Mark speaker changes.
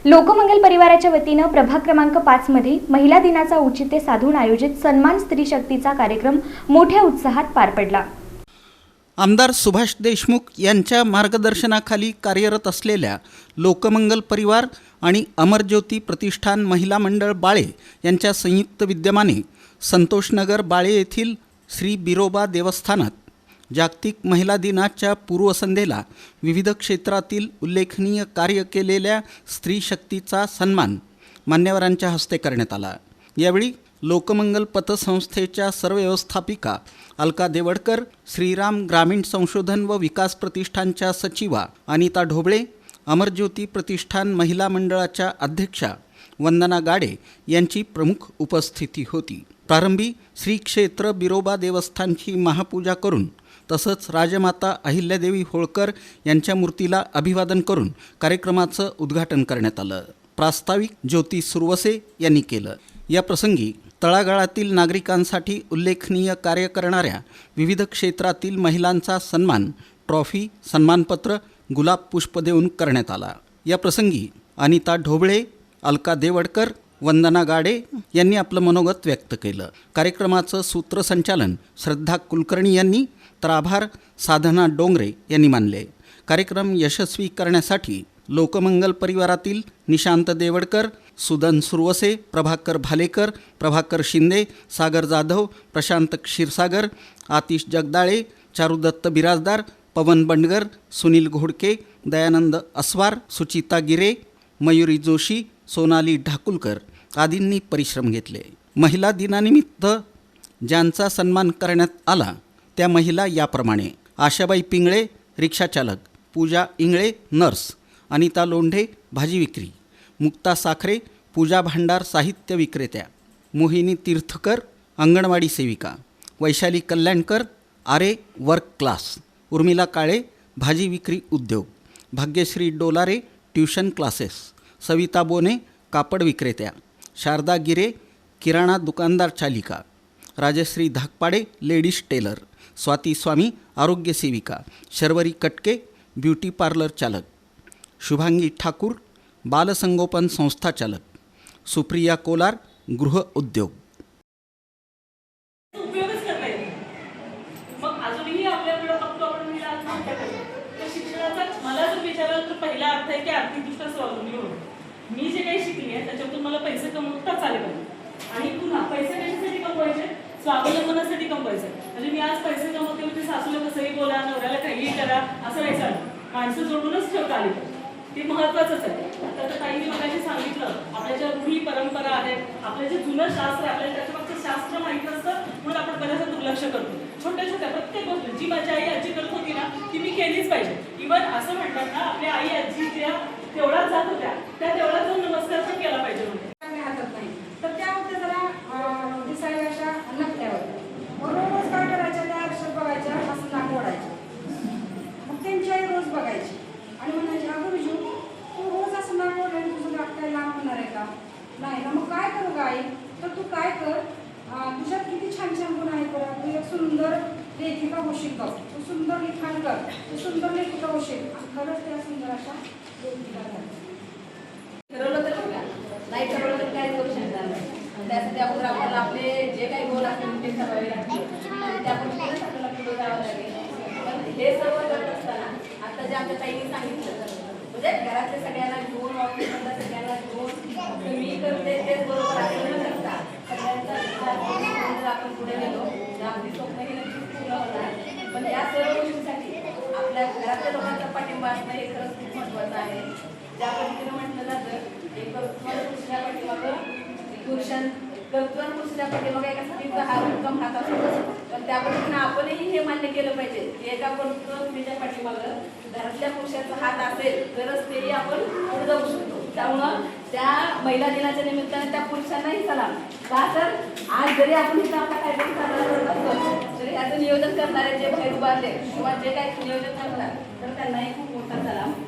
Speaker 1: लोकमंगल परिवाराच्या वतीनं प्रभाग क्रमांक 5 मध्ये महिला दिनाचा औचित्य साधून आयोजित सन्मान स्त्री शक्तीचा कार्यक्रम मोठ्या उत्साहात पार पडला।
Speaker 2: आमदार सुभाष देशमुख यांच्या मार्गदर्शनाखाली कार्यरत असलेल्या लोकमंगल परिवार आणि अमरज्योती प्रतिष्ठान महिला मंडळ बाळे यांच्या संयुक्त विद्यमाने संतोषनगर बाळे येथील श्री बिरोबा देवस्थानात जागतिक महिला दिनाच्या पूर्वसंध्येला विविध क्षेत्रातील उल्लेखनीय कार्य केलेल्या स्त्री शक्तीचा सन्मान मान्यवरांच्या हस्ते करण्यात आला। यावेळी लोकमंगल पतसंस्थेच्या सर्व व्यवस्थापिका अलका देवडकर, श्रीराम ग्रामीण संशोधन व विकास प्रतिष्ठानच्या सचिवा अनिता ढोबळे, अमरज्योती प्रतिष्ठान महिला मंडळाच्या अध्यक्षा वंदना गाडे यांची प्रमुख उपस्थिती होती। प्रारंभी श्री क्षेत्र बिरोबा देवस्थानची महापूजा करून तसंच राजमाता अहिल्यादेवी होळकर यांच्या मूर्तीला अभिवादन करून कार्यक्रमाचं उद्घाटन करण्यात आलं। प्रास्ताविक ज्योती सुरवसे यांनी केलं। या प्रसंगी तळागाळातील नागरिकांसाठी उल्लेखनीय कार्य करणाऱ्या विविध क्षेत्रातील महिलांचा सन्मान ट्रॉफी, सन्मानपत्र, गुलाब पुष्प देऊन करण्यात आला। या प्रसंगी अनिता ढोबळे, अलका देवडकर, वंदना गाडे यांनी आपलं मनोगत व्यक्त केलं। कार्यक्रमाचं सूत्रसंचालन श्रद्धा कुलकर्णी यांनी तर आभार साधना डोंगरे यांनी मानले। कार्यक्रम यशस्वी करण्यासाठी लोकमंगल परिवारातील निशांत देवडकर, सुदन सुरवसे, प्रभाकर भालेकर, प्रभाकर शिंदे, सागर जाधव, प्रशांत क्षीरसागर, आतिश जगदाळे, चारुदत्त बिराजदार, पवन बंडगर, सुनील घोडके, दयानंद अस्वार, सुचिता गिरे, मयुरी जोशी, सोनाली ढाकुलकर आदींनी परिश्रम घेतले। महिला दिनानिमित्त ज्यांचा सन्मान करण्यात आला त्या महिला याप्रमाणे: आशाबाई पिंगळे, रिक्षाचालक; पूजा इंगळे, नर्स; अनिता लोंढे, भाजी विक्री; मुक्ता साखरे, पूजा भांडार साहित्य विक्रेत्या; मोहिनी तीर्थकर, अंगणवाडी सेविका; वैशाली कल्याणकर, आरे वर्क क्लास; उर्मिला काळे, भाजी विक्री उद्योग; भाग्यश्री डोलारे, ट्यूशन क्लासेस; सविता बोने, कापड विक्रेत्या; शारदा गिरे, किराणा दुकानदार चालिका; राजश्री धाकपाडे, लेडीज टेलर; स्वाती स्वामी, आरोग्य सेविका; शर्वरी कटके, ब्युटी पार्लर चालक; शुभांगी ठाकूर, बालसंगोपन संस्था चालक; सुप्रिया कोलार, गृह उद्योग।
Speaker 3: मी जे काही शिकली आहे त्याच्यातून मला पैसे कमवताच आले पाहिजे आणि पुन्हा पैसे कशासाठी कमवायचे? स्वावलंबनासाठी कमवायचे। म्हणजे मी आज पैसे कमवते होते, सासूला कसंही बोला, नवऱ्याला काहीही करा असं नाही चालत, माणसं जोडूनच ठेवता आली पाहिजे, ते महत्त्वाचंच आहे। आता ताईंनी मगाशी सांगितलं आपल्या ज्या रूढी परंपरा आहेत, आपलं जे जुनं शास्त्र, आपल्याला त्याच्यामागचं शास्त्र माहीत नसतं म्हणून आपण बऱ्याचदा दुर्लक्ष करतो। छोट्या छोट्या प्रत्येक गोष्टी जी माझी आई आजी करत होती ना ती मी केलीच पाहिजे। इव्हन असं म्हणतात ना आपल्या आई आजी ज्या तेवढाच जात होत्या त्या तेवढा जाऊन नमस्कार पण केला पाहिजे म्हणजे हातात नाही तर त्या होत्या जरा दिसायला अशा नकट्यावर रोज काय करायच्या, त्या अक्षर बघायच्या, असं नाक ओढायच्या, मग त्यांची आई रोज बघायची आणि म्हणायची अगं विजू तू रोज असं नाक ओढायला तुझं नाक काय लांब होणार आहे का? नाही ना, मग काय करू गाई? तर तू काय कर, तुझ्यात किती छान छान गुण आहेत बरं, तू एक सुंदर लेखिका होशील बघ, तू सुंदर लिखाण कर, तू सुंदर लेखिका होशील। खरंच त्या सुंदर अशा
Speaker 4: ठरवलं तर बघा, नाही ठरवलं तर काय करू शकणार नाही। त्यासाठी आपण आपल्याला आपले जे काही गोल असतील ते ठरवावे लागतील आणि त्या पद्धतीनेच आपल्याला पुढे जावं लागेल। पण हे सर्व करत असताना आता जे आमच्या ताईंनी सांगितलं म्हणजे घरातल्या सगळ्यांना घेऊन, ऑफिसमधल्या सगळ्यांना घेऊन मी करते तेच बरोबर आहे न करता सगळ्यांचा विचार करून जर आपण पुढे गेलो तर आपली स्वप्न ही नक्कीच पूर्ण होणार। पण या सर्व गोष्टींसाठी आपल्या घरातल्या लोकांचा पाठिंबा असणं हे खरंच खूप महत्त्वाचं आहे। ज्या पद्धतीनं म्हटलं जातं एक पुरुषाच्या पाठीमागं पुरुषाच्या पाठीमागं एका स्त्रीचा हा उत्तम हात असतो, पण त्या पद्धतीनं आपणही हे मान्य केलं पाहिजे की एका स्त्रीच्या पाठीमागं घरातल्या पुरुषाचा हात असेल तरच तेही आपण पुढे जाऊ शकतो। त्यामुळं त्या महिला दिनाच्या निमित्ताने त्या पुरुषांनाही सलाम का तर आज जरी आपण इथं आपला काहीतरी साजरा करत असतो तरी ह्याचं नियोजन करणारे जे बाहेर उभारले किंवा जे काही नियोजन करतात तर त्यांनाही खूप मोठा सलाम।